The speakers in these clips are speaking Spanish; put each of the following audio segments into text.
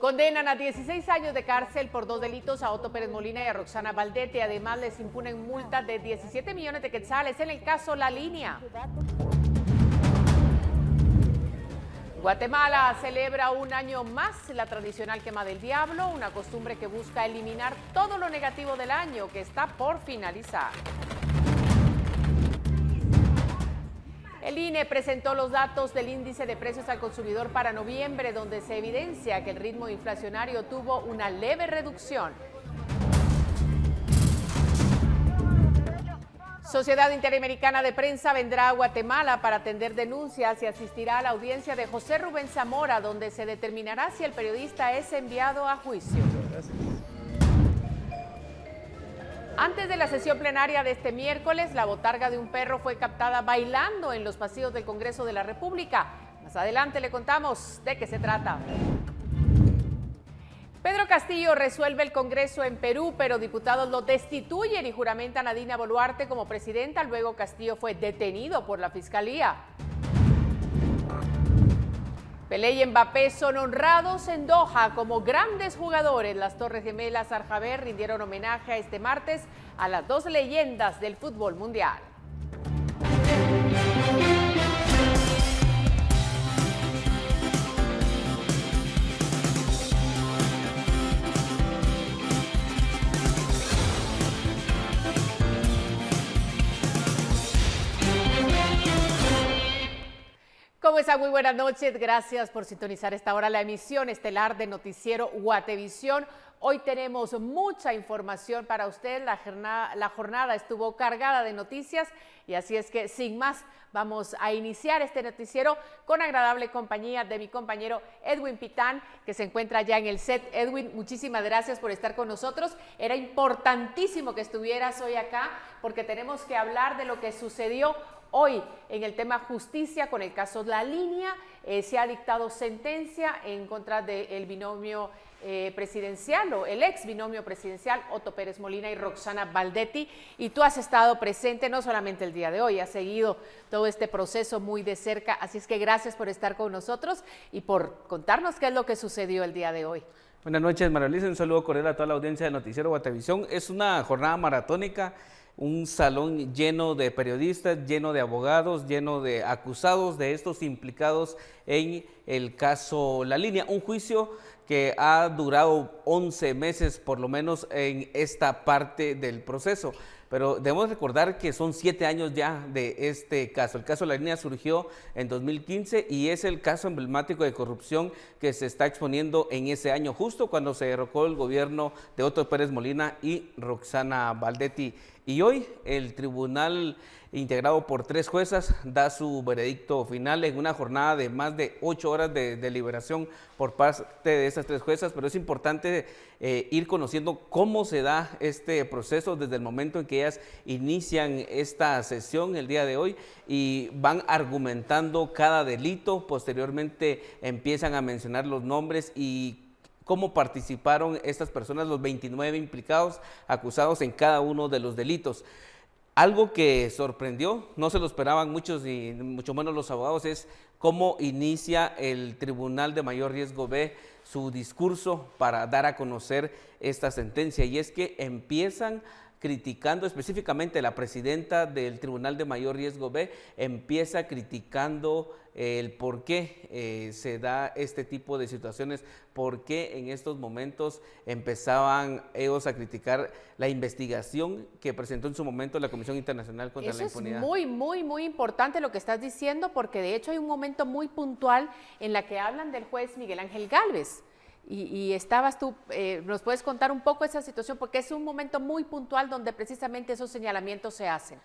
Condenan a 16 años de cárcel por 2 delitos a Otto Pérez Molina y a Roxana Baldetti. Además, les imponen multas de 17 millones de quetzales en el caso La Línea. Guatemala celebra un año más la tradicional quema del diablo, una costumbre que busca eliminar todo lo negativo del año que está por finalizar. El INE presentó los datos del índice de precios al consumidor para noviembre, donde se evidencia que el ritmo inflacionario tuvo una leve reducción. Sociedad Interamericana de Prensa vendrá a Guatemala para atender denuncias y asistirá a la audiencia de José Rubén Zamora, donde se determinará si el periodista es enviado a juicio. Antes de la sesión plenaria de este miércoles, la botarga de un perro fue captada bailando en los pasillos del Congreso de la República. Más adelante le contamos de qué se trata. Pedro Castillo resuelve el Congreso en Perú, pero diputados lo destituyen y juramentan a Dina Boluarte como presidenta. Luego Castillo fue detenido por la Fiscalía. Pelé y Mbappé son honrados en Doha como grandes jugadores. Las Torres Gemelas Arjaver rindieron homenaje este martes a las dos leyendas del fútbol mundial. ¿Cómo está? Muy buenas noches. Gracias por sintonizar esta hora la emisión estelar de Noticiero Guatevisión. Hoy tenemos mucha información para usted. La jornada estuvo cargada de noticias y así es que sin más vamos a iniciar este noticiero con agradable compañía de mi compañero Edwin Pitán, que se encuentra ya en el set. Edwin, muchísimas gracias por estar con nosotros. Era importantísimo que estuvieras hoy acá porque tenemos que hablar de lo que sucedió hoy en el tema justicia con el caso La Línea. Se ha dictado sentencia en contra del binomio presidencial o el ex binomio presidencial Otto Pérez Molina y Roxana Baldetti, y tú has estado presente no solamente el día de hoy, has seguido todo este proceso muy de cerca, así es que gracias por estar con nosotros y por contarnos qué es lo que sucedió el día de hoy. Buenas noches, María Luisa, un saludo cordial a toda la audiencia de Noticiero Guatevisión. Es una jornada maratónica, un salón lleno de periodistas, lleno de abogados, lleno de acusados, de estos implicados en el caso La Línea. Un juicio que ha durado 11 meses por lo menos en esta parte del proceso. Pero debemos recordar que son 7 años ya de este caso. El caso La Línea surgió en 2015 y es el caso emblemático de corrupción que se está exponiendo en ese año, justo cuando se derrocó el gobierno de Otto Pérez Molina y Roxana Baldetti. Y hoy el tribunal, integrado por 3 juezas, da su veredicto final en una jornada de más de 8 horas de deliberación por parte de esas 3 juezas, pero es importante ir conociendo cómo se da este proceso desde el momento en que ellas inician esta sesión el día de hoy y van argumentando cada delito. Posteriormente empiezan a mencionar los nombres y cómo participaron estas personas, los 29 implicados, acusados en cada uno de los delitos. Algo que sorprendió, no se lo esperaban muchos y mucho menos los abogados, es cómo inicia el Tribunal de Mayor Riesgo B su discurso para dar a conocer esta sentencia, y es que empiezan criticando específicamente la presidenta del Tribunal de Mayor Riesgo B, empieza criticando el por qué se da este tipo de situaciones, por qué en estos momentos empezaban ellos a criticar la investigación que presentó en su momento la Comisión Internacional contra la Impunidad. Eso es muy importante lo que estás diciendo, porque de hecho hay un momento muy puntual en la que hablan del juez Miguel Ángel Gálvez. Y estabas tú, ¿nos puedes contar un poco esa situación? Porque es un momento muy puntual donde precisamente esos señalamientos se hacen.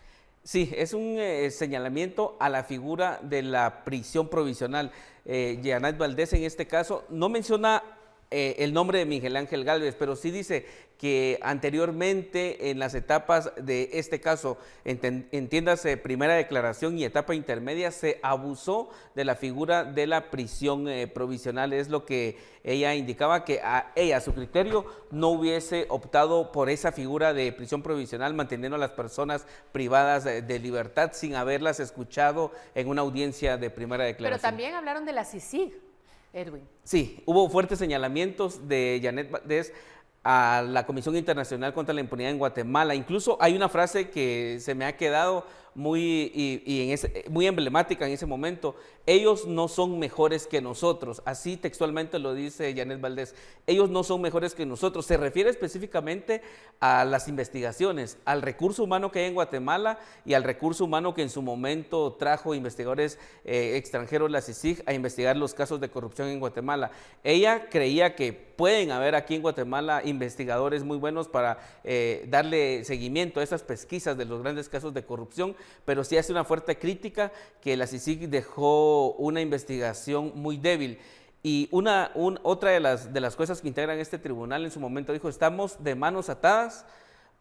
Sí, es un señalamiento a la figura de la prisión provisional. Jeanette Valdés en este caso no menciona el nombre de Miguel Ángel Gálvez, pero sí dice que anteriormente en las etapas de este caso, entiéndase primera declaración y etapa intermedia, se abusó de la figura de la prisión provisional. Es lo que ella indicaba, que a ella, a su criterio, no hubiese optado por esa figura de prisión provisional, manteniendo a las personas privadas de libertad sin haberlas escuchado en una audiencia de primera declaración. Pero también hablaron de la CICIG. Edwin. Sí, hubo fuertes señalamientos de Janet Valdés a la Comisión Internacional contra la Impunidad en Guatemala. Incluso hay una frase que se me ha quedado muy emblemática en ese momento. Ellos no son mejores que nosotros. Así textualmente lo dice Janet Valdés. Ellos no son mejores que nosotros. Se refiere específicamente a las investigaciones, al recurso humano que hay en Guatemala y al recurso humano que en su momento trajo investigadores extranjeros, la CICIG, a investigar los casos de corrupción en Guatemala. Ella creía que pueden haber aquí en Guatemala investigadores muy buenos para darle seguimiento a esas pesquisas de los grandes casos de corrupción, pero sí hace una fuerte crítica que la CICIG dejó una investigación muy débil. Y otra de las cosas que integran este tribunal en su momento dijo, estamos de manos atadas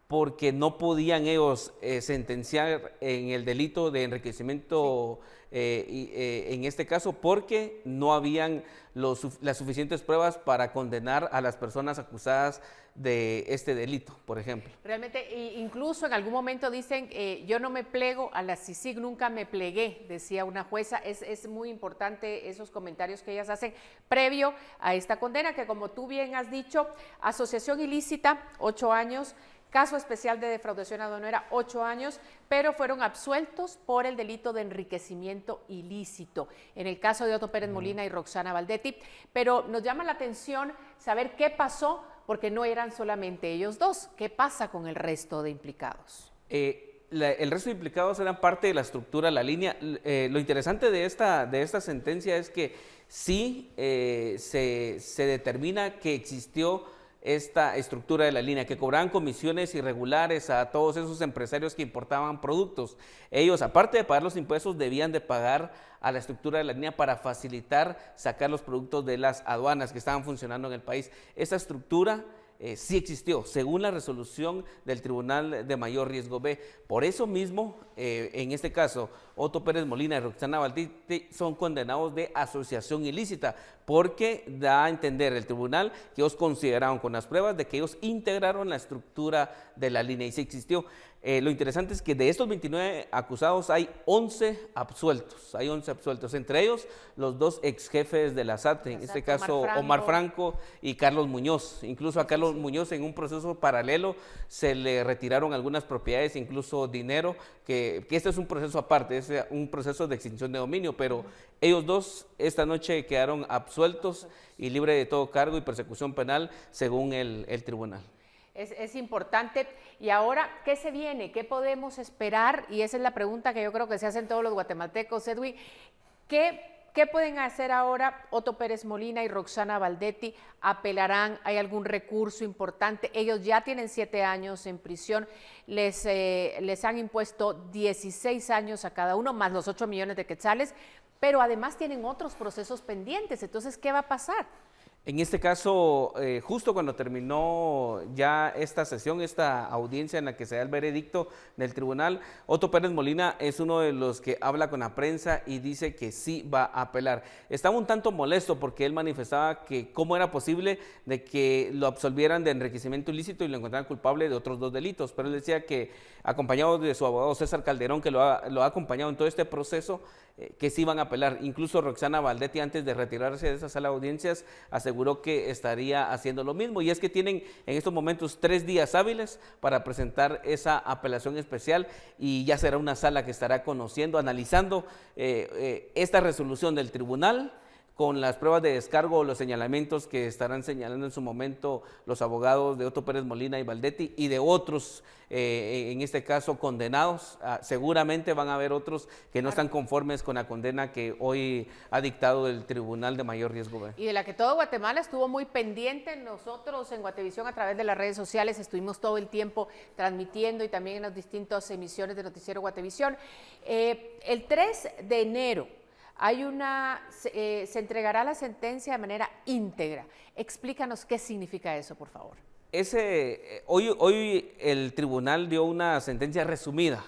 porque no podían ellos sentenciar en el delito de enriquecimiento, en este caso, porque no habían las suficientes pruebas para condenar a las personas acusadas de este delito, por ejemplo. Realmente, incluso en algún momento dicen, yo no me plego a la CICIG, nunca me plegué, decía una jueza. Es muy importante esos comentarios que ellas hacen previo a esta condena, que como tú bien has dicho, asociación ilícita, 8 años, caso especial de defraudación aduanera, 8 años, pero fueron absueltos por el delito de enriquecimiento ilícito, en el caso de Otto Pérez Molina y Roxana Baldetti. Pero nos llama la atención saber qué pasó, porque no eran solamente ellos dos. ¿Qué pasa con el resto de implicados? El resto de implicados eran parte de la estructura, la línea. Lo interesante de esta sentencia es que sí se determina que existió esta estructura de la línea, que cobraban comisiones irregulares a todos esos empresarios que importaban productos. Ellos, aparte de pagar los impuestos, debían de pagar a la estructura de la línea para facilitar sacar los productos de las aduanas que estaban funcionando en el país. Esta estructura sí existió, según la resolución del Tribunal de Mayor Riesgo B. Por eso mismo, en este caso, Otto Pérez Molina y Roxana Baldetti son condenados de asociación ilícita, porque da a entender el tribunal que ellos consideraron con las pruebas de que ellos integraron la estructura de la línea y sí existió. Lo interesante es que de estos 29 acusados hay 11 absueltos, entre ellos los dos ex jefes de la SAT, en este caso Omar Franco y Carlos Muñoz. Incluso a Carlos Muñoz, en un proceso paralelo, se le retiraron algunas propiedades, incluso dinero, que este es un proceso aparte, es un proceso de extinción de dominio, pero ellos dos esta noche quedaron absueltos y libres de todo cargo y persecución penal según el tribunal. Es importante. Y ahora, ¿qué se viene? ¿Qué podemos esperar? Y esa es la pregunta que yo creo que se hacen todos los guatemaltecos, Edwin. ¿Qué pueden hacer ahora Otto Pérez Molina y Roxana Baldetti? ¿Apelarán? ¿Hay algún recurso importante? Ellos ya tienen 7 años en prisión. Les han impuesto 16 años a cada uno, más los 8 millones de quetzales, pero además tienen otros procesos pendientes. Entonces, ¿qué va a pasar? En este caso, justo cuando terminó ya esta sesión, esta audiencia en la que se da el veredicto del tribunal, Otto Pérez Molina es uno de los que habla con la prensa y dice que sí va a apelar. Estaba un tanto molesto porque él manifestaba que cómo era posible de que lo absolvieran de enriquecimiento ilícito y lo encontraran culpable de otros 2 delitos, pero él decía que, acompañado de su abogado César Calderón, que lo ha acompañado en todo este proceso, que sí van a apelar. Incluso Roxana Baldetti, antes de retirarse de esa sala de audiencias, aseguró que estaría haciendo lo mismo, y es que tienen en estos momentos 3 días hábiles para presentar esa apelación especial, y ya será una sala que estará conociendo, analizando esta resolución del tribunal con las pruebas de descargo o los señalamientos que estarán señalando en su momento los abogados de Otto Pérez Molina y Baldetti y de otros, en este caso, condenados. Seguramente van a haber otros que no están conformes con la condena que hoy ha dictado el Tribunal de Mayor Riesgo B. Y de la que todo Guatemala estuvo muy pendiente. Nosotros en Guatevisión, a través de las redes sociales, estuvimos todo el tiempo transmitiendo, y también en las distintas emisiones de Noticiero Guatevisión. El 3 de enero se entregará la sentencia de manera íntegra. Explícanos qué significa eso, por favor. Hoy el tribunal dio una sentencia resumida,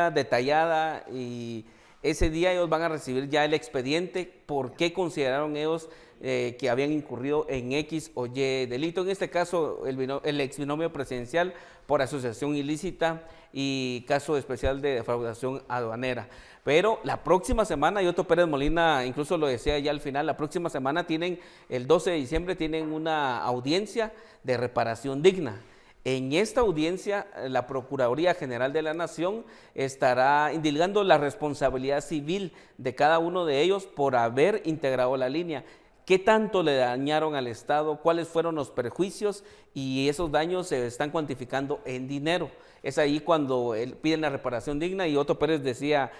detallada, y Ese día ellos van a recibir ya el expediente, por qué consideraron ellos que habían incurrido en X o Y delito. En este caso, el exbinomio presidencial por asociación ilícita y caso especial de defraudación aduanera. Pero la próxima semana, y Otto Pérez Molina incluso lo decía ya al final, la próxima semana tienen, el 12 de diciembre, tienen una audiencia de reparación digna. En esta audiencia, la Procuraduría General de la Nación estará indilgando la responsabilidad civil de cada uno de ellos por haber integrado la línea. ¿Qué tanto le dañaron al Estado? ¿Cuáles fueron los perjuicios? Y esos daños se están cuantificando en dinero. Es ahí cuando piden la reparación digna y Otto Pérez decía,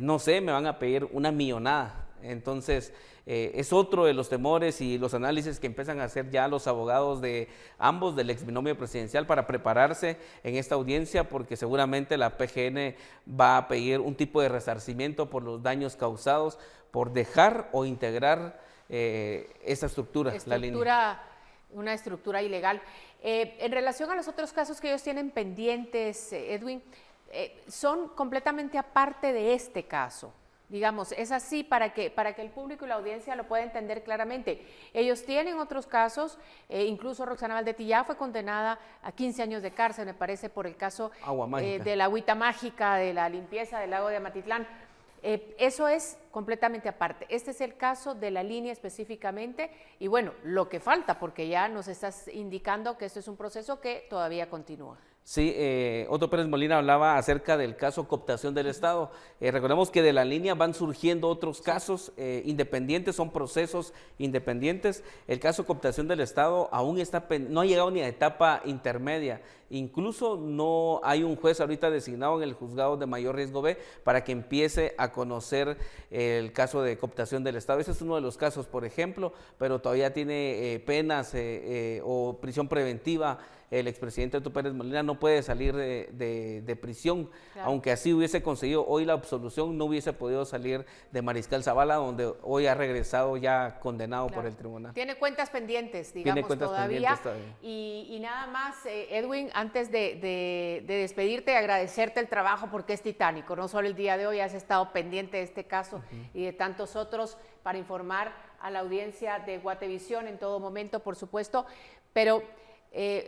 no sé, me van a pedir una millonada. Entonces, es otro de los temores y los análisis que empiezan a hacer ya los abogados de ambos, del exbinomio presidencial, para prepararse en esta audiencia, porque seguramente la PGN va a pedir un tipo de resarcimiento por los daños causados por dejar o integrar esa estructura, la línea. Una estructura ilegal. En relación a los otros casos que ellos tienen pendientes, Edwin, son completamente aparte de este caso. Digamos, es así para que el público y la audiencia lo pueda entender claramente. Ellos tienen otros casos, incluso Roxana Valdetti ya fue condenada a 15 años de cárcel, me parece, por el caso de la agüita mágica, de la limpieza del lago de Amatitlán. Eso es completamente aparte. Este es el caso de la línea específicamente y bueno, lo que falta, porque ya nos estás indicando que esto es un proceso que todavía continúa. Sí, Otto Pérez Molina hablaba acerca del caso cooptación del Estado. Recordemos que de la línea van surgiendo otros casos independientes, son procesos independientes. El caso cooptación del Estado aún no ha llegado ni a etapa intermedia. Incluso no hay un juez ahorita designado en el juzgado de mayor riesgo B para que empiece a conocer el caso de cooptación del Estado. Ese es uno de los casos, por ejemplo, pero todavía tiene penas o prisión preventiva. El expresidente Otto Pérez Molina no puede salir de prisión, claro. Aunque así hubiese conseguido hoy la absolución, no hubiese podido salir de Mariscal Zavala, donde hoy ha regresado ya condenado por el tribunal. Tiene cuentas pendientes, digamos, todavía. Y nada más, Edwin, antes de despedirte, agradecerte el trabajo porque es titánico. No solo el día de hoy has estado pendiente de este caso y de tantos otros para informar a la audiencia de Guatevisión en todo momento, por supuesto, pero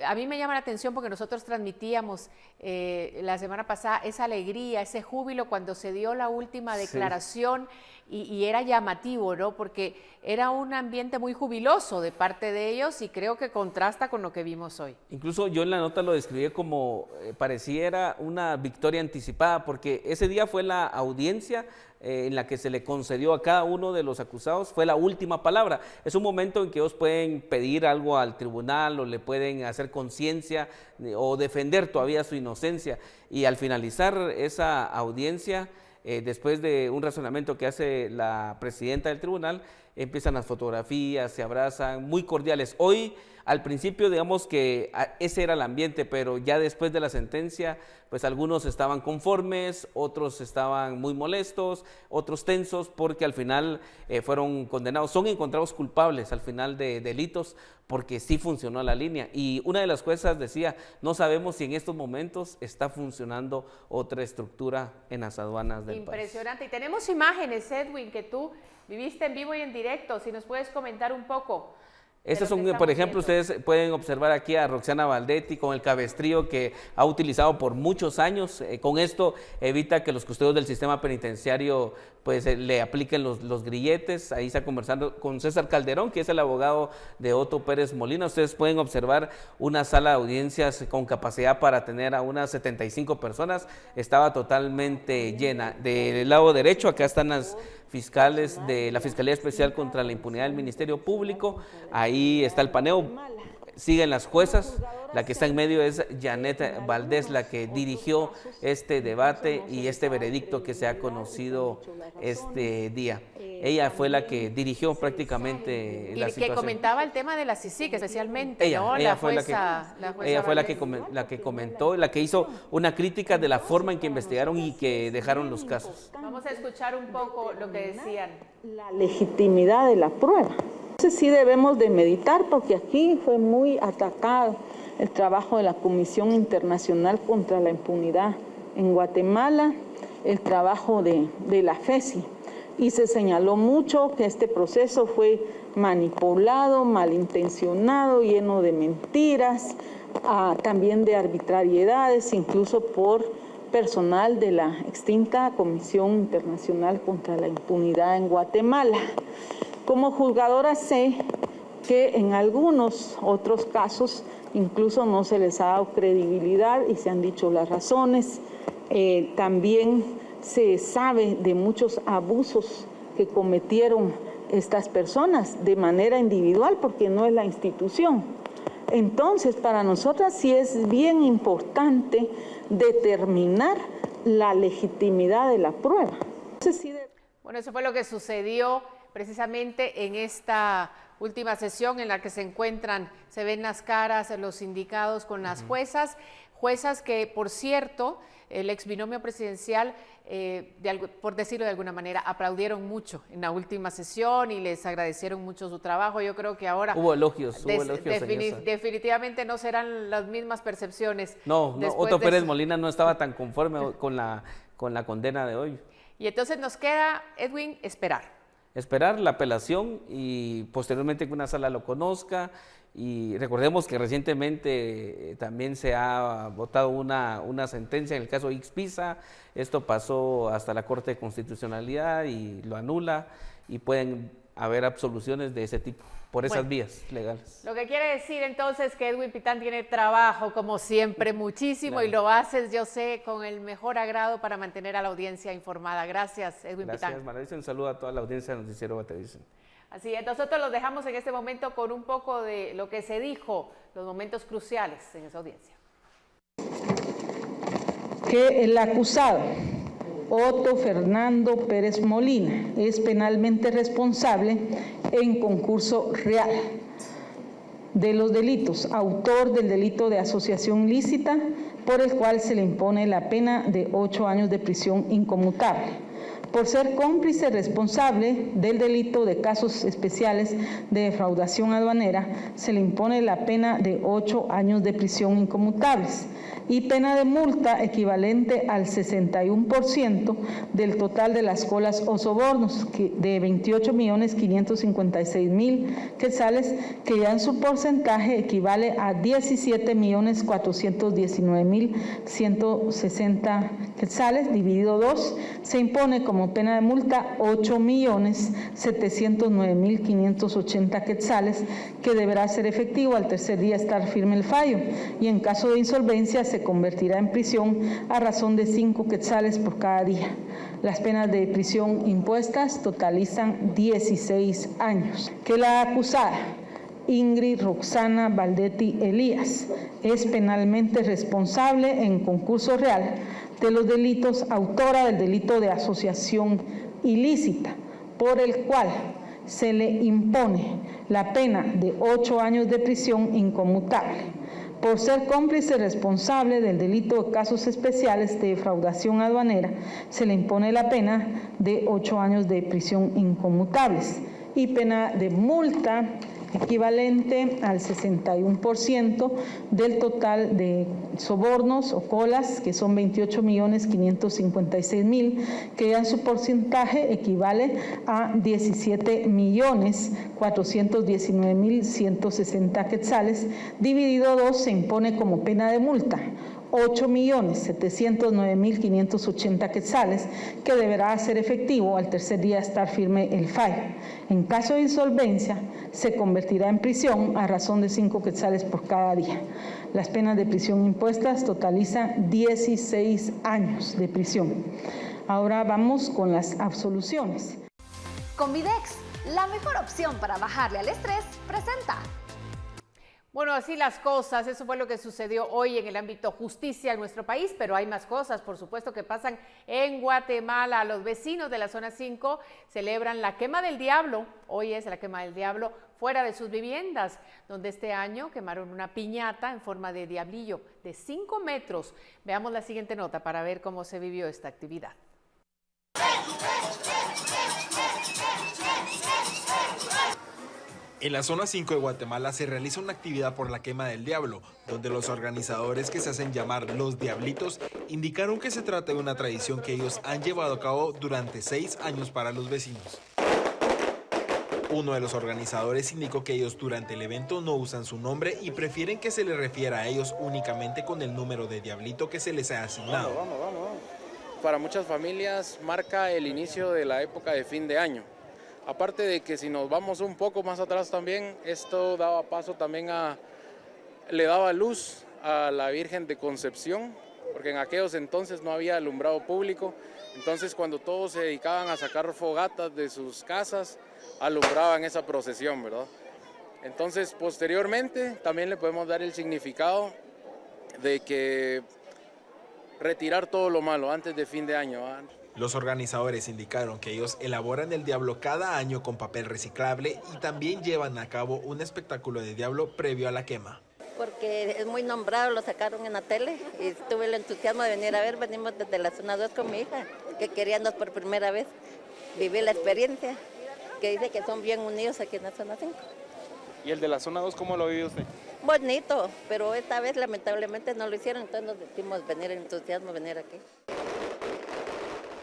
a mí me llama la atención porque nosotros transmitíamos la semana pasada esa alegría, ese júbilo cuando se dio la última declaración y era llamativo, ¿no? Porque era un ambiente muy jubiloso de parte de ellos y creo que contrasta con lo que vimos hoy. Incluso yo en la nota lo describí como pareciera una victoria anticipada, porque ese día fue la audiencia en la que se le concedió a cada uno de los acusados, fue la última palabra. Es un momento en que ellos pueden pedir algo al tribunal o le pueden hacer conciencia o defender todavía su inocencia. Y al finalizar esa audiencia, después de un razonamiento que hace la presidenta del tribunal, empiezan las fotografías, se abrazan, muy cordiales. Hoy, al principio, digamos que ese era el ambiente, pero ya después de la sentencia, pues algunos estaban conformes, otros estaban muy molestos, otros tensos, porque al final fueron condenados, son encontrados culpables al final de delitos, porque sí funcionó la línea. Y una de las juezas decía, no sabemos si en estos momentos está funcionando otra estructura en las aduanas del país. Impresionante. Y tenemos imágenes, Edwin, que tú viviste en vivo y en directo, si nos puedes comentar un poco. Estas son, por ejemplo, ustedes pueden observar aquí a Roxana Valdetti con el cabestrío que ha utilizado por muchos años. Con esto evita que los custodios del sistema penitenciario pues le apliquen los grilletes. Ahí está conversando con César Calderón, que es el abogado de Otto Pérez Molina. Ustedes pueden observar una sala de audiencias con capacidad para tener a unas 75 personas. Estaba totalmente llena. Del lado derecho, acá están las fiscales de la Fiscalía Especial contra la Impunidad del Ministerio Público. Ahí está el paneo, siguen las juezas, la que está en medio es Janet Valdés, la que dirigió este debate y este veredicto que se ha conocido este día. Ella fue la que dirigió prácticamente la situación. Que comentaba el tema de la CICIG especialmente, ella, ¿no? Ella fue la que comentó, la que hizo una crítica de la forma en que investigaron y que dejaron los casos. Vamos a escuchar un poco lo que decían. La legitimidad de la prueba. Entonces sí debemos de meditar porque aquí fue muy atacado el trabajo de la Comisión Internacional contra la Impunidad en Guatemala el trabajo de la FESI. Y se señaló mucho que este proceso fue manipulado, malintencionado, lleno de mentiras, también de arbitrariedades, incluso por personal de la extinta Comisión Internacional contra la Impunidad en Guatemala. Como juzgadora sé que en algunos otros casos incluso no se les ha dado credibilidad y se han dicho las razones. También se sabe de muchos abusos que cometieron estas personas de manera individual porque no es la institución. Entonces, para nosotras sí es bien importante determinar la legitimidad de la prueba. Bueno, eso fue lo que sucedió precisamente en esta última sesión en la que se ven las caras de los sindicados con las juezas que, por cierto, el ex binomio presidencial, por decirlo de alguna manera, aplaudieron mucho en la última sesión y les agradecieron mucho su trabajo. Yo creo que ahora hubo elogios. Definitivamente no serán las mismas percepciones. No, Otto Pérez Molina no estaba tan conforme con la condena de hoy. Y entonces nos queda, Edwin, esperar la apelación y posteriormente que una sala lo conozca. Y recordemos que recientemente también se ha votado una sentencia en el caso Ixpisa. Esto pasó hasta la Corte de Constitucionalidad y lo anula, y pueden haber absoluciones de ese tipo por esas vías legales. Lo que quiere decir entonces que Edwin Pitán tiene trabajo, como siempre, muchísimo, claro. Y lo haces, yo sé, con el mejor agrado para mantener a la audiencia informada. Gracias, Edwin Pitán. Gracias, Maralicia. Un saludo a toda la audiencia del Noticiero Guatevisión. Así es, nosotros los dejamos en este momento con un poco de lo que se dijo, los momentos cruciales en esa audiencia. Que el acusado Otto Fernando Pérez Molina es penalmente responsable en concurso real de los delitos, autor del delito de asociación ilícita, por el cual se le impone la pena de 8 años de prisión inconmutable. Por ser cómplice responsable del delito de casos especiales de defraudación aduanera, se le impone la pena de 8 años de prisión inconmutables y pena de multa equivalente al 61% del total de las colas o sobornos, de 28.556.000 quetzales, que ya en su porcentaje equivale a 17.419.160 quetzales, dividido 2, se impone como pena de multa 8.709.580 quetzales, que deberá ser efectivo al tercer día estar firme el fallo, y en caso de insolvencia se convertirá en prisión a razón de 5 quetzales por cada día. Las penas de prisión impuestas totalizan 16 años. Que la acusada Ingrid Roxana Valdetti Elías es penalmente responsable en concurso real de los delitos, autora del delito de asociación ilícita, por el cual se le impone la pena de 8 años de prisión inconmutable. Por ser cómplice responsable del delito de casos especiales de defraudación aduanera, se le impone la pena de 8 años de prisión inconmutables y pena de multa equivalente al 61% del total de sobornos o colas, que son 28.556.000, que ya en su porcentaje equivale a 17.419.160 quetzales, dividido 2, se impone como pena de multa 8.709.580 quetzales, que deberá ser efectivo al tercer día estar firme el fallo. En caso de insolvencia, se convertirá en prisión a razón de 5 quetzales por cada día. Las penas de prisión impuestas totalizan 16 años de prisión. Ahora vamos con las absoluciones. Convidex, la mejor opción para bajarle al estrés, presenta. Bueno, así las cosas, eso fue lo que sucedió hoy en el ámbito justicia en nuestro país, pero hay más cosas, por supuesto, que pasan en Guatemala. Los vecinos de la zona 5 celebran la quema del diablo, hoy es la quema del diablo, fuera de sus viviendas, donde este año quemaron una piñata en forma de diablillo de 5 metros. Veamos la siguiente nota para ver cómo se vivió esta actividad. En la zona 5 de Guatemala se realiza una actividad por la quema del diablo, donde los organizadores, que se hacen llamar los Diablitos, indicaron que se trata de una tradición que ellos han llevado a cabo durante 6 años para los vecinos. Uno de los organizadores indicó que ellos durante el evento no usan su nombre y prefieren que se les refiera a ellos únicamente con el número de diablito que se les ha asignado. Para muchas familias marca el inicio de la época de fin de año. Aparte de que si nos vamos un poco más atrás también, esto daba paso también le daba luz a la Virgen de Concepción, porque en aquellos entonces no había alumbrado público. Entonces cuando todos se dedicaban a sacar fogatas de sus casas, alumbraban esa procesión, ¿verdad? Entonces posteriormente también le podemos dar el significado de que retirar todo lo malo antes de fin de año, ¿verdad? Los organizadores indicaron que ellos elaboran el diablo cada año con papel reciclable y también llevan a cabo un espectáculo de diablo previo a la quema. Porque es muy nombrado, lo sacaron en la tele y tuve el entusiasmo de venir a ver. Venimos desde la zona 2 con mi hija, que queríamos por primera vez vivir la experiencia, que dice que son bien unidos aquí en la zona 5. ¿Y el de la zona 2 cómo lo vive usted? Bonito, pero esta vez lamentablemente no lo hicieron, entonces nos decidimos venir el entusiasmo, venir aquí.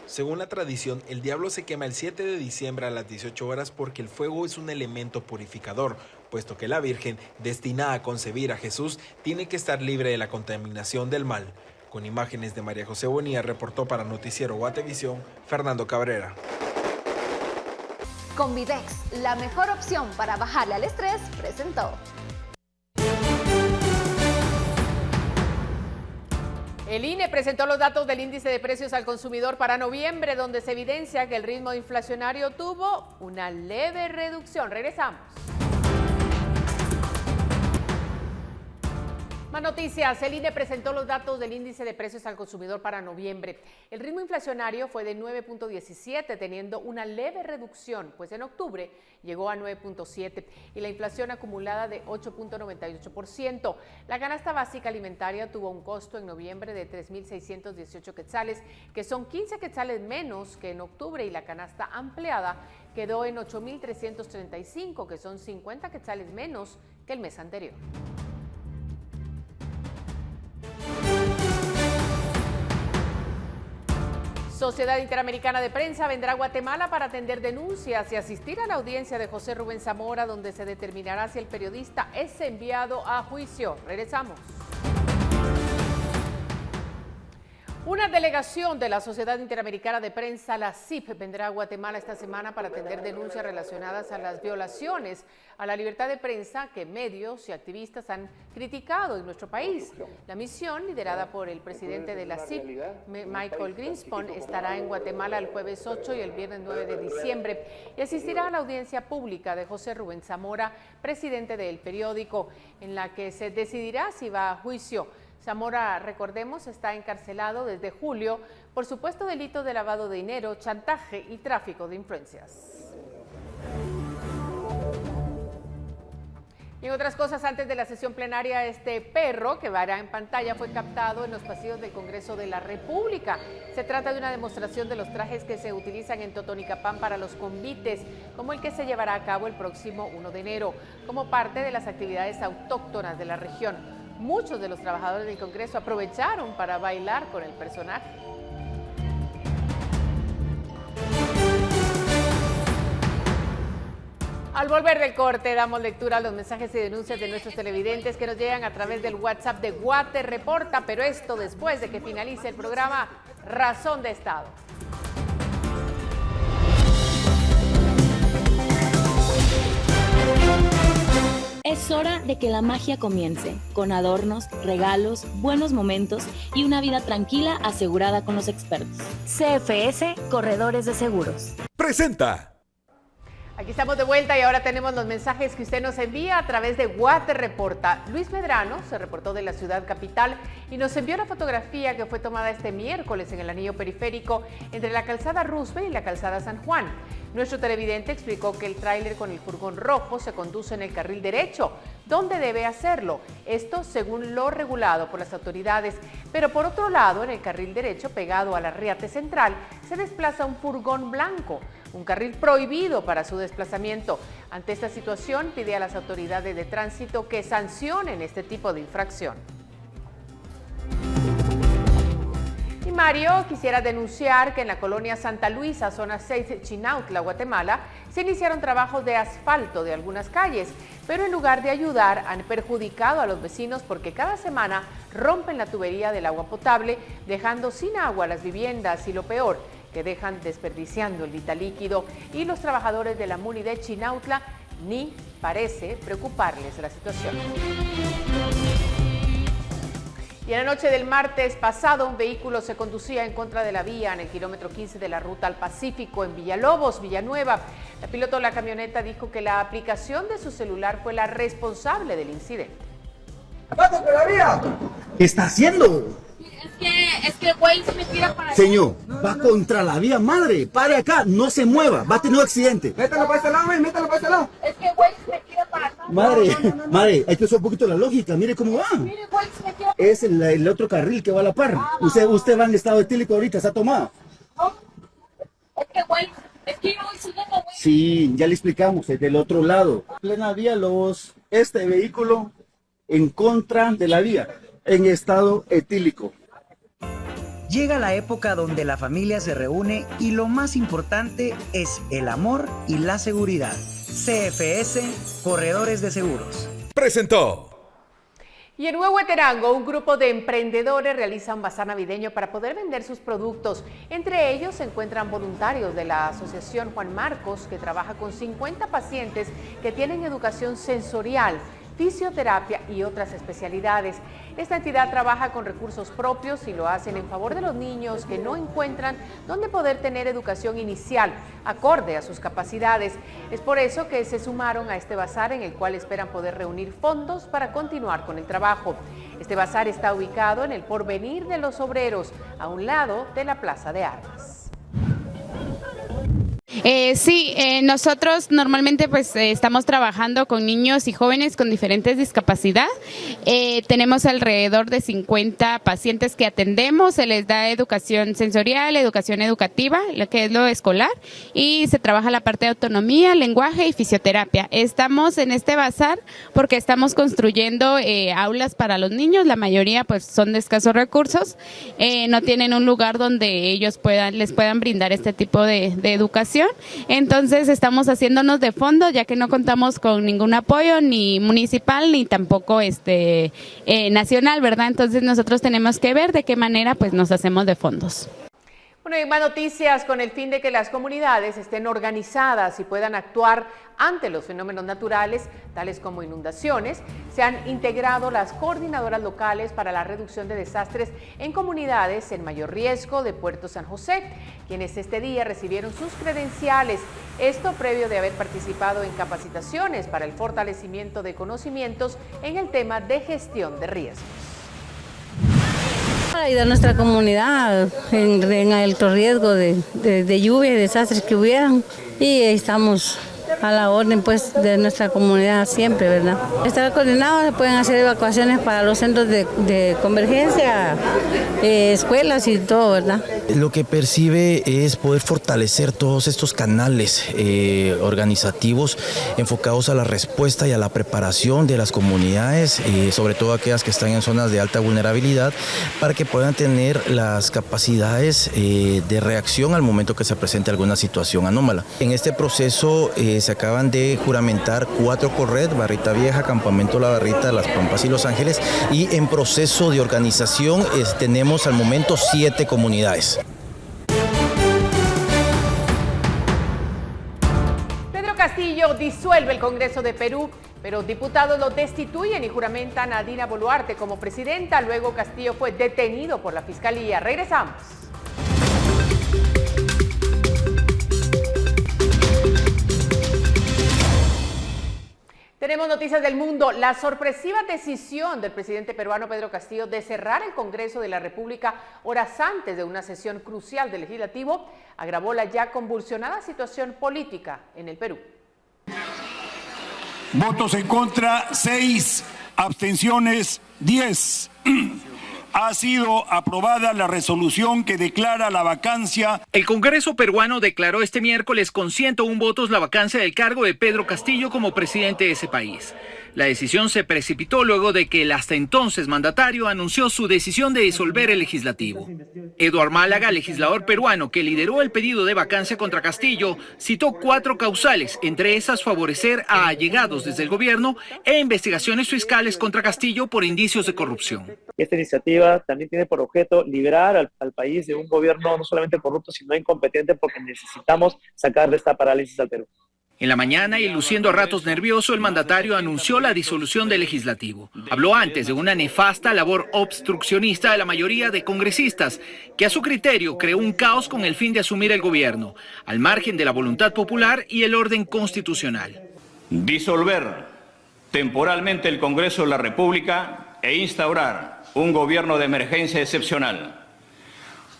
Según la tradición, el diablo se quema el 7 de diciembre a las 18 horas porque el fuego es un elemento purificador, puesto que la Virgen, destinada a concebir a Jesús, tiene que estar libre de la contaminación del mal. Con imágenes de María José Bonilla, reportó para Noticiero Guatevisión, Fernando Cabrera. Convidex, la mejor opción para bajarle al estrés, presentó. El INE presentó los datos del índice de precios al consumidor para noviembre, donde se evidencia que el ritmo inflacionario tuvo una leve reducción. Regresamos. Más noticias. El INE presentó los datos del índice de precios al consumidor para noviembre. El ritmo inflacionario fue de 9.17, teniendo una leve reducción, pues en octubre llegó a 9.7 y la inflación acumulada de 8.98%. La canasta básica alimentaria tuvo un costo en noviembre de 3.618 quetzales, que son 15 quetzales menos que en octubre, y la canasta ampliada quedó en 8.335, que son 50 quetzales menos que el mes anterior. Sociedad Interamericana de Prensa vendrá a Guatemala para atender denuncias y asistir a la audiencia de José Rubén Zamora, donde se determinará si el periodista es enviado a juicio. Regresamos. Una delegación de la Sociedad Interamericana de Prensa, la SIP, vendrá a Guatemala esta semana para atender denuncias relacionadas a las violaciones a la libertad de prensa que medios y activistas han criticado en nuestro país. La misión, liderada por el presidente de la SIP, Michael Greenspan, estará en Guatemala el jueves 8 y el viernes 9 de diciembre y asistirá a la audiencia pública de José Rubén Zamora, presidente del periódico, en la que se decidirá si va a juicio. Zamora, recordemos, está encarcelado desde julio por supuesto delito de lavado de dinero, chantaje y tráfico de influencias. Y en otras cosas, antes de la sesión plenaria, este perro que verá en pantalla fue captado en los pasillos del Congreso de la República. Se trata de una demostración de los trajes que se utilizan en Totonicapán para los convites, como el que se llevará a cabo el próximo 1 de enero, como parte de las actividades autóctonas de la región. Muchos de los trabajadores del Congreso aprovecharon para bailar con el personaje. Al volver del corte, damos lectura a los mensajes y denuncias de nuestros televidentes que nos llegan a través del WhatsApp de Guate Reporta, pero esto después de que finalice el programa Razón de Estado. Es hora de que la magia comience, con adornos, regalos, buenos momentos y una vida tranquila asegurada con los expertos. CFS Corredores de Seguros presenta. Aquí estamos de vuelta y ahora tenemos los mensajes que usted nos envía a través de Guate Reporta. Luis Medrano se reportó de la ciudad capital y nos envió la fotografía que fue tomada este miércoles en el anillo periférico entre la calzada Roosevelt y la calzada San Juan. Nuestro televidente explicó que el tráiler con el furgón rojo se conduce en el carril derecho, donde debe hacerlo, esto según lo regulado por las autoridades. Pero por otro lado, en el carril derecho, pegado a la riate central, se desplaza un furgón blanco. un carril prohibido para su desplazamiento. Ante esta situación, pide a las autoridades de tránsito que sancionen este tipo de infracción. Y Mario quisiera denunciar que en la colonia Santa Luisa, zona 6, Chinautla, Guatemala, se iniciaron trabajos de asfalto de algunas calles, pero en lugar de ayudar han perjudicado a los vecinos porque cada semana rompen la tubería del agua potable, dejando sin agua las viviendas y lo peor, que dejan desperdiciando el vital líquido, y los trabajadores de la MUNI de Chinautla ni parece preocuparles la situación. Y en la noche del martes pasado, un vehículo se conducía en contra de la vía en el kilómetro 15 de la ruta al Pacífico en Villalobos, Villanueva. El piloto de la camioneta dijo que la aplicación de su celular fue la responsable del incidente. ¡Va contra la vía! ¿Qué está haciendo? Es que el güey se me tira para allá. Señor, va contra la vía, madre. Pare acá, no se mueva, va a tener un accidente. Métalo para este lado, métalo para este lado. Es que el güey se me tira para acá. Madre, hay que usar un poquito la lógica, mire cómo va. Mire, güey, se me tira. Es el otro carril que va a la par. Usted va en estado etílico ahorita, ¿se ha tomado? No, es que güey, es que yo voy siguiendo, güey. Sí, ya le explicamos, es del otro lado. Plena vía, este vehículo en contra de la vía, en estado etílico. Llega la época donde la familia se reúne y lo más importante es el amor y la seguridad. CFS, Corredores de Seguros. Presentó. Y en Huehuetenango, un grupo de emprendedores realiza un bazar navideño para poder vender sus productos. Entre ellos se encuentran voluntarios de la Asociación Juan Marcos, que trabaja con 50 pacientes que tienen educación sensorial, fisioterapia y otras especialidades. Esta entidad trabaja con recursos propios y lo hacen en favor de los niños que no encuentran dónde poder tener educación inicial acorde a sus capacidades. Es por eso que se sumaron a este bazar, en el cual esperan poder reunir fondos para continuar con el trabajo. Este bazar está ubicado en el Porvenir de los Obreros, a un lado de la Plaza de Armas. Nosotros normalmente estamos trabajando con niños y jóvenes con diferentes discapacidades. Tenemos alrededor de 50 pacientes que atendemos, se les da educación sensorial, educación educativa, lo que es lo escolar, y se trabaja la parte de autonomía, lenguaje y fisioterapia. Estamos en este bazar porque estamos construyendo aulas para los niños, la mayoría pues son de escasos recursos, no tienen un lugar donde ellos les puedan brindar este tipo de educación. Entonces estamos haciéndonos de fondo, ya que no contamos con ningún apoyo ni municipal ni tampoco nacional, ¿verdad? Entonces nosotros tenemos que ver de qué manera pues nos hacemos de fondos. Bueno, y más noticias con el fin de que las comunidades estén organizadas y puedan actuar ante los fenómenos naturales, tales como inundaciones. Se han integrado las coordinadoras locales para la reducción de desastres en comunidades en mayor riesgo de Puerto San José, quienes este día recibieron sus credenciales. Esto previo de haber participado en capacitaciones para el fortalecimiento de conocimientos en el tema de gestión de riesgos. Para ayudar a nuestra comunidad en alto riesgo de lluvia y desastres que hubieran, y estamos a la orden pues de nuestra comunidad siempre, ¿verdad? Estar coordinados, se pueden hacer evacuaciones para los centros de convergencia, escuelas y todo, ¿verdad? Lo que percibe es poder fortalecer todos estos canales organizativos enfocados a la respuesta y a la preparación de las comunidades, sobre todo aquellas que están en zonas de alta vulnerabilidad, para que puedan tener las capacidades de reacción al momento que se presente alguna situación anómala. En este proceso se acaban de juramentar 4 CORRED, Barrita Vieja, Campamento La Barrita, Las Pampas y Los Ángeles, y en proceso de organización tenemos al momento 7 comunidades. Pedro Castillo disuelve el Congreso de Perú, pero diputados lo destituyen y juramentan a Dina Boluarte como presidenta. Luego Castillo fue detenido por la Fiscalía. Regresamos. Tenemos noticias del mundo. La sorpresiva decisión del presidente peruano Pedro Castillo de cerrar el Congreso de la República horas antes de una sesión crucial del Legislativo agravó la ya convulsionada situación política en el Perú. Votos en contra, 6. Abstenciones, 10. ha sido aprobada la resolución que declara la vacancia. El Congreso peruano declaró este miércoles con 101 votos la vacancia del cargo de Pedro Castillo como presidente de ese país. La decisión se precipitó luego de que el hasta entonces mandatario anunció su decisión de disolver el legislativo. Eduard Málaga, legislador peruano que lideró el pedido de vacancia contra Castillo, citó 4 causales, entre esas favorecer a allegados desde el gobierno e investigaciones fiscales contra Castillo por indicios de corrupción. Esta iniciativa también tiene por objeto liberar al país de un gobierno no solamente corrupto, sino incompetente, porque necesitamos sacar de esta parálisis al Perú. En la mañana, y luciendo a ratos nervioso, el mandatario anunció la disolución del legislativo. Habló antes de una nefasta labor obstruccionista de la mayoría de congresistas, que a su criterio creó un caos con el fin de asumir el gobierno, al margen de la voluntad popular y el orden constitucional. Disolver temporalmente el Congreso de la República e instaurar un gobierno de emergencia excepcional.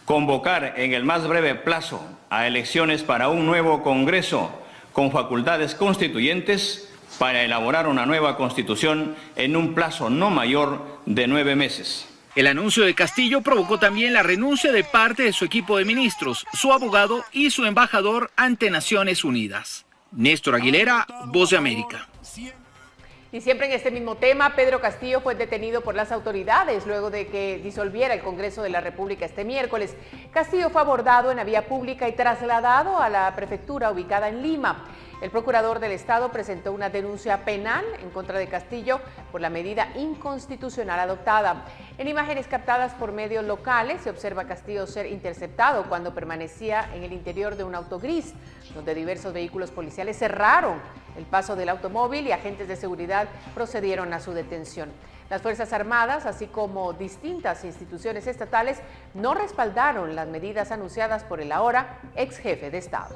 Convocar en el más breve plazo a elecciones para un nuevo Congreso con facultades constituyentes para elaborar una nueva constitución en un plazo no mayor de 9 meses. El anuncio de Castillo provocó también la renuncia de parte de su equipo de ministros, su abogado y su embajador ante Naciones Unidas. Néstor Aguilera, Voz de América. Y siempre en este mismo tema, Pedro Castillo fue detenido por las autoridades luego de que disolviera el Congreso de la República este miércoles. Castillo fue abordado en la vía pública y trasladado a la prefectura ubicada en Lima. El procurador del Estado presentó una denuncia penal en contra de Castillo por la medida inconstitucional adoptada. En imágenes captadas por medios locales se observa a Castillo ser interceptado cuando permanecía en el interior de un auto gris, donde diversos vehículos policiales cerraron el paso del automóvil y agentes de seguridad procedieron a su detención. Las Fuerzas Armadas, así como distintas instituciones estatales, no respaldaron las medidas anunciadas por el ahora ex jefe de Estado.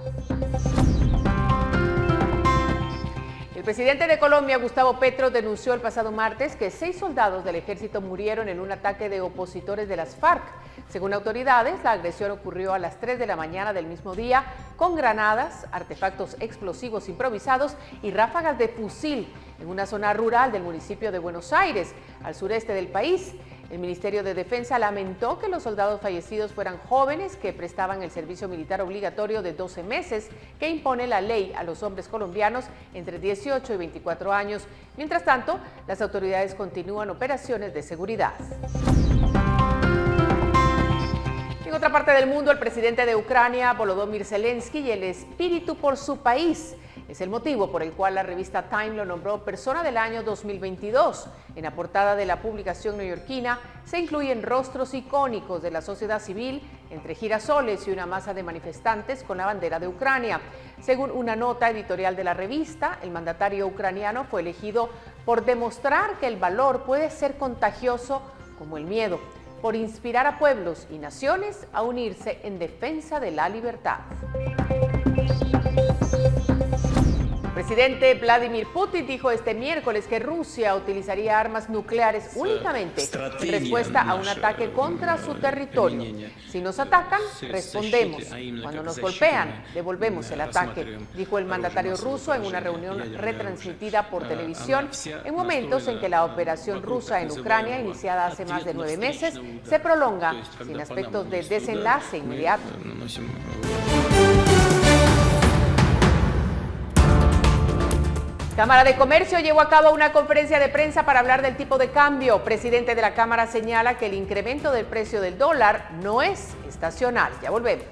El presidente de Colombia, Gustavo Petro, denunció el pasado martes que 6 soldados del ejército murieron en un ataque de opositores de las FARC. Según autoridades, la agresión ocurrió a las 3 de la mañana del mismo día con granadas, artefactos explosivos improvisados y ráfagas de fusil en una zona rural del municipio de Buenos Aires, al sureste del país. El Ministerio de Defensa lamentó que los soldados fallecidos fueran jóvenes que prestaban el servicio militar obligatorio de 12 meses que impone la ley a los hombres colombianos entre 18 y 24 años. Mientras tanto, las autoridades continúan operaciones de seguridad. En otra parte del mundo, el presidente de Ucrania, Volodymyr Zelensky, y el espíritu por su país es el motivo por el cual la revista Time lo nombró Persona del Año 2022. En la portada de la publicación neoyorquina se incluyen rostros icónicos de la sociedad civil, entre girasoles y una masa de manifestantes con la bandera de Ucrania. Según una nota editorial de la revista, el mandatario ucraniano fue elegido por demostrar que el valor puede ser contagioso como el miedo, por inspirar a pueblos y naciones a unirse en defensa de la libertad. El presidente Vladimir Putin dijo este miércoles que Rusia utilizaría armas nucleares únicamente en respuesta a un ataque contra su territorio. Si nos atacan, respondemos. Cuando nos golpean, devolvemos el ataque, dijo el mandatario ruso en una reunión retransmitida por televisión en momentos en que la operación rusa en Ucrania, iniciada hace más de 9 meses, se prolonga sin aspectos de desenlace inmediato. Cámara de Comercio llevó a cabo una conferencia de prensa para hablar del tipo de cambio. Presidente de la Cámara señala que el incremento del precio del dólar no es estacional. Ya volvemos.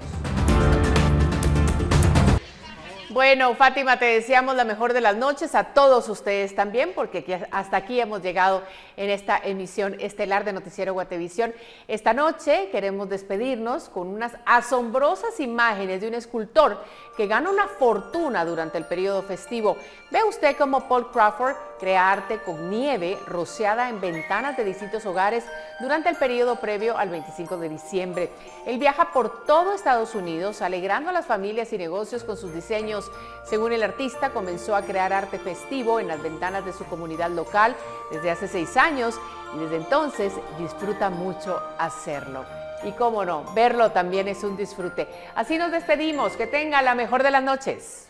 Bueno, Fátima, te deseamos la mejor de las noches, a todos ustedes también, porque hasta aquí hemos llegado en esta emisión estelar de Noticiero Guatevisión. Esta noche queremos despedirnos con unas asombrosas imágenes de un escultor que gana una fortuna durante el periodo festivo. Ve usted cómo Paul Crawford crea arte con nieve rociada en ventanas de distintos hogares durante el periodo previo al 25 de diciembre. Él viaja por todo Estados Unidos, alegrando a las familias y negocios con sus diseños. Según el artista, comenzó a crear arte festivo en las ventanas de su comunidad local desde hace 6 años y desde entonces disfruta mucho hacerlo. Y cómo no, verlo también es un disfrute. Así nos despedimos, que tenga la mejor de las noches.